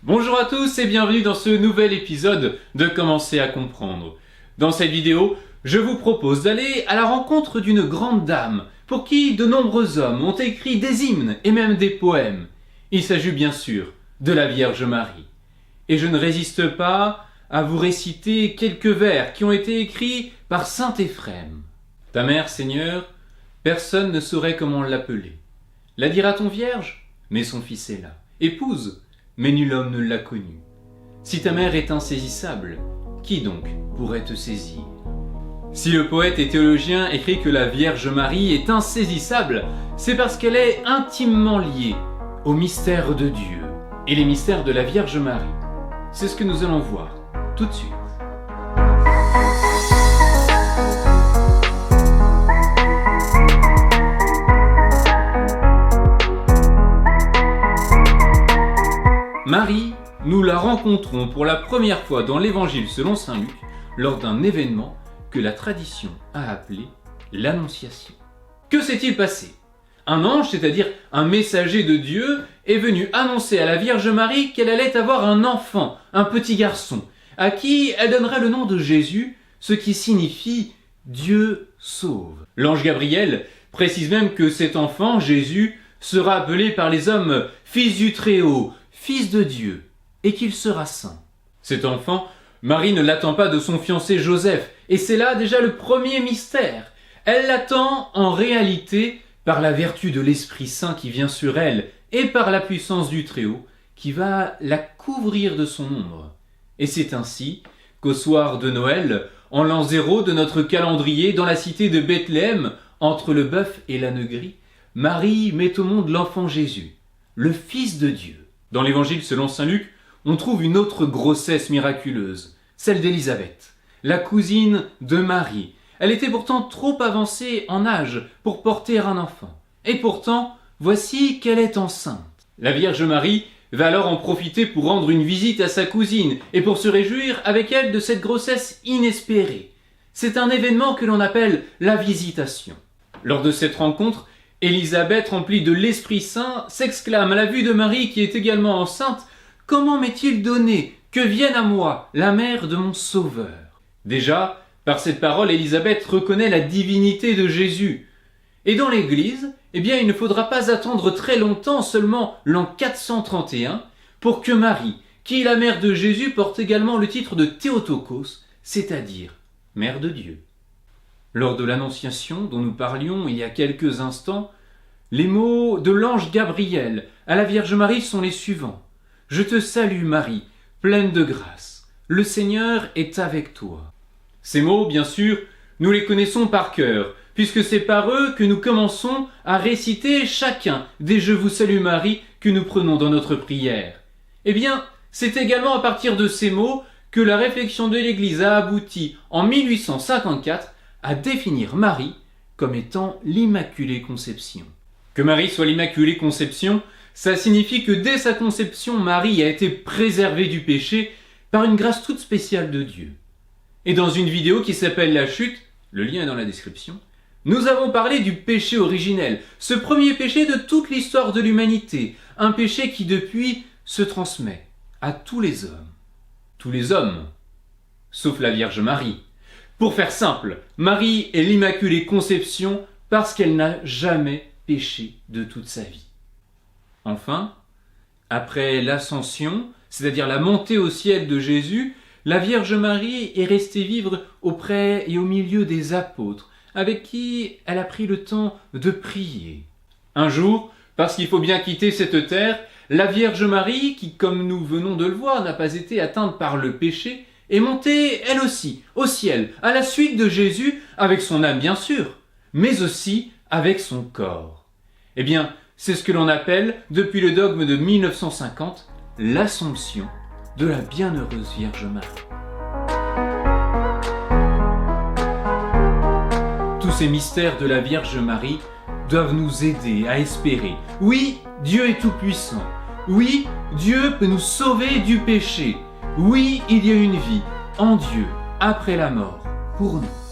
Bonjour à tous et bienvenue dans ce nouvel épisode de Commencer à comprendre. Dans cette vidéo, je vous propose d'aller à la rencontre d'une grande dame pour qui de nombreux hommes ont écrit des hymnes et même des poèmes. Il s'agit bien sûr de la Vierge Marie. Et je ne résiste pas à vous réciter quelques vers qui ont été écrits par saint Éphrem. Ta mère, Seigneur, personne ne saurait comment l'appeler. La dira-t-on vierge? Mais son fils est là. Épouse? Mais nul homme ne l'a connue. Si ta mère est insaisissable, qui donc pourrait te saisir? Si le poète et théologien écrit que la Vierge Marie est insaisissable, c'est parce qu'elle est intimement liée au mystère de Dieu et les mystères de la Vierge Marie. C'est ce que nous allons voir tout de suite. Marie, nous la rencontrons pour la première fois dans l'Évangile selon saint Luc lors d'un événement que la tradition a appelé l'Annonciation. Que s'est-il passé? Un ange, c'est-à-dire un messager de Dieu, est venu annoncer à la Vierge Marie qu'elle allait avoir un enfant, un petit garçon, à qui elle donnerait le nom de Jésus, ce qui signifie Dieu sauve. L'ange Gabriel précise même que cet enfant, Jésus, sera appelé par les hommes fils du Très-Haut, fils de Dieu, et qu'il sera saint. Cet enfant, Marie ne l'attend pas de son fiancé Joseph, et c'est là déjà le premier mystère. Elle l'attend en réalité par la vertu de l'Esprit Saint qui vient sur elle, et par la puissance du Très-Haut qui va la couvrir de son ombre. Et c'est ainsi qu'au soir de Noël, en l'an 0 de notre calendrier, dans la cité de Bethléem, entre le bœuf et l'âne gris, Marie met au monde l'enfant Jésus, le Fils de Dieu. Dans l'Évangile selon saint Luc, on trouve une autre grossesse miraculeuse, celle d'Élisabeth, la cousine de Marie. Elle était pourtant trop avancée en âge pour porter un enfant. Et pourtant, voici qu'elle est enceinte. La Vierge Marie va alors en profiter pour rendre une visite à sa cousine et pour se réjouir avec elle de cette grossesse inespérée. C'est un événement que l'on appelle la visitation. Lors de cette rencontre, Élisabeth, remplie de l'Esprit Saint, s'exclame à la vue de Marie qui est également enceinte: « Comment m'est-il donné que vienne à moi la mère de mon Sauveur ?» Déjà, par cette parole, Élisabeth reconnaît la divinité de Jésus. Et dans l'Église, il ne faudra pas attendre très longtemps, seulement l'an 431, pour que Marie, qui est la mère de Jésus, porte également le titre de Théotokos, c'est-à-dire Mère de Dieu. Lors de l'Annonciation dont nous parlions il y a quelques instants, les mots de l'ange Gabriel à la Vierge Marie sont les suivants. « Je te salue Marie, pleine de grâce, le Seigneur est avec toi. » Ces mots, bien sûr, nous les connaissons par cœur, puisque c'est par eux que nous commençons à réciter chacun des « Je vous salue Marie » que nous prenons dans notre prière. C'est également à partir de ces mots que la réflexion de l'Église a abouti en 1854 à définir Marie comme étant l'Immaculée Conception. Que Marie soit l'Immaculée Conception, ça signifie que dès sa conception, Marie a été préservée du péché par une grâce toute spéciale de Dieu. Et dans une vidéo qui s'appelle La Chute, le lien est dans la description, nous avons parlé du péché originel, ce premier péché de toute l'histoire de l'humanité, un péché qui depuis se transmet à tous les hommes. Tous les hommes, sauf la Vierge Marie. Pour faire simple, Marie est l'Immaculée Conception parce qu'elle n'a jamais péché de toute sa vie. Enfin, après l'ascension, c'est-à-dire la montée au ciel de Jésus, la Vierge Marie est restée vivre auprès et au milieu des apôtres, avec qui elle a pris le temps de prier. Un jour, parce qu'il faut bien quitter cette terre, la Vierge Marie, qui comme nous venons de le voir n'a pas été atteinte par le péché, est montée elle aussi au ciel, à la suite de Jésus, avec son âme bien sûr, mais aussi avec son corps. C'est ce que l'on appelle, depuis le dogme de 1950, l'Assomption de la Bienheureuse Vierge Marie. Tous ces mystères de la Vierge Marie doivent nous aider à espérer. Oui, Dieu est tout-puissant. Oui, Dieu peut nous sauver du péché. Oui, il y a une vie en Dieu après la mort pour nous.